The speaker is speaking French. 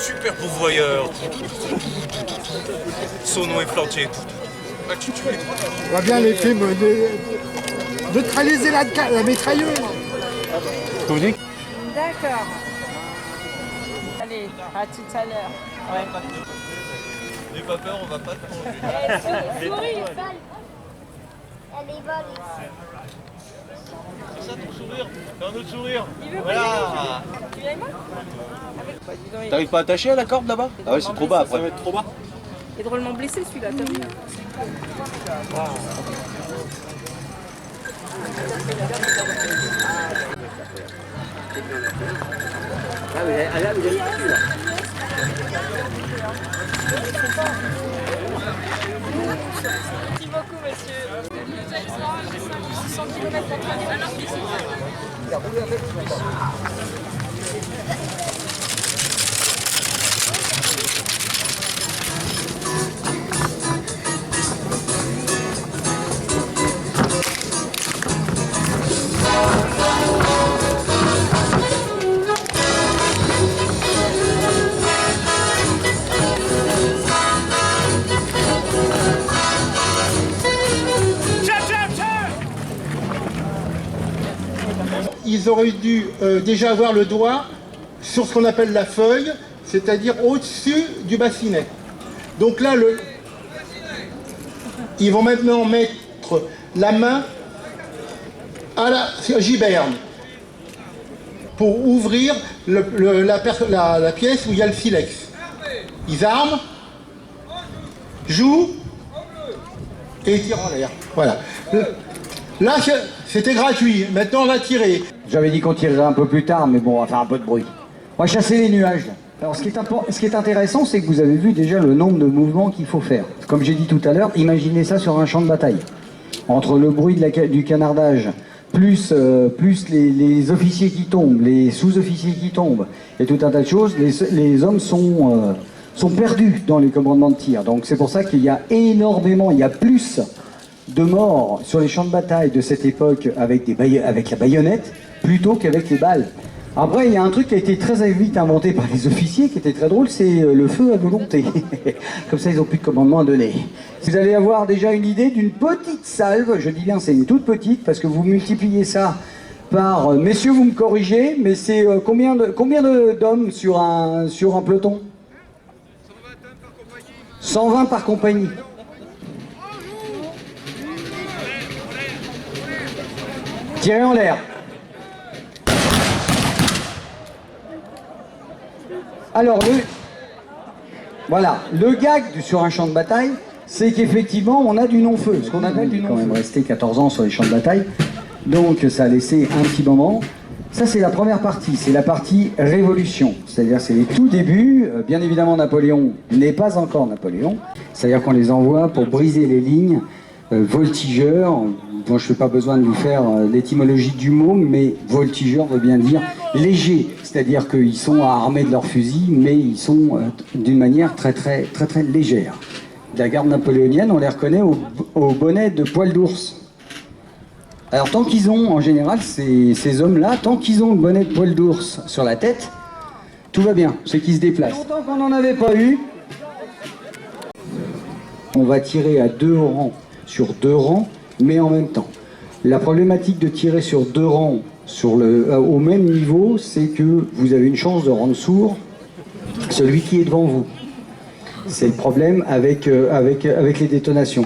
Super pourvoyeur. Son nom est planté. On voit bien les films de neutraliser la mitrailleuse. D'accord. Allez, à tout à l'heure. Ouais. N'aie pas peur, on va pas te manger. Souris, sale. Elle est bonne. C'est ça ton sourire? Fais un autre sourire. Il veut Voilà. pas tu l'aimes? T'arrives pas attaché à la corde là-bas? Ah ouais, c'est trop bas après. Ça va être trop bas. Il est drôlement blessé celui-là, t'as vu? Ah mais elle a dessus là. Merci beaucoup, monsieur. Nous allons 600 km Ils auraient dû déjà avoir le doigt sur ce qu'on appelle la feuille, c'est-à-dire au-dessus du bassinet. Donc là, ils vont maintenant mettre la main à la giberne pour ouvrir la pièce où il y a le silex. Ils arment, jouent et tirent en l'air. Voilà. Là, c'était gratuit. Maintenant, on va tirer. J'avais dit qu'on tirerait un peu plus tard, mais bon, on va faire un peu de bruit. On va chasser les nuages. Alors, ce qui est intéressant, c'est que vous avez vu déjà le nombre de mouvements qu'il faut faire. Comme j'ai dit tout à l'heure, imaginez ça sur un champ de bataille. Entre le bruit du canardage, plus les officiers qui tombent, les sous-officiers qui tombent, et tout un tas de choses, les hommes sont perdus dans les commandements de tir. Donc c'est pour ça qu'il y a énormément, il y a plus de morts sur les champs de bataille de cette époque avec la baïonnette plutôt qu'avec les balles. Après, il y a un truc qui a été très vite inventé par les officiers, qui était très drôle, c'est le feu à volonté. Comme ça, ils n'ont plus de commandement à donner. Vous allez avoir déjà une idée d'une petite salve, je dis bien c'est une toute petite, parce que vous multipliez ça par, messieurs vous me corrigez, mais c'est combien d'hommes sur un peloton? 120 par compagnie. Tirez en l'air. Alors, le gag sur un champ de bataille, c'est qu'effectivement, on a du non-feu, ce qu'on appelle du non-feu. On est quand même resté 14 ans sur les champs de bataille, donc ça a laissé un petit moment. Ça, c'est la première partie, c'est la partie révolution, c'est-à-dire c'est les tout débuts. Bien évidemment, Napoléon n'est pas encore Napoléon, c'est-à-dire qu'on les envoie pour briser les lignes, voltigeurs. Bon, je n'ai pas besoin de vous faire l'étymologie du mot, mais voltigeur veut bien dire léger, c'est-à-dire qu'ils sont armés de leurs fusils, mais ils sont d'une manière très légère. La garde napoléonienne, on les reconnaît au bonnet de poil d'ours. Alors tant qu'ils ont, en général, ces hommes-là, tant qu'ils ont le bonnet de poil d'ours sur la tête, tout va bien, c'est qu'ils se déplacent. Longtemps qu'on n'en avait pas eu, on va tirer à 2 rangs sur 2 rangs, mais en même temps. La problématique de tirer sur 2 rangs au même niveau, c'est que vous avez une chance de rendre sourd celui qui est devant vous. C'est le problème avec les détonations.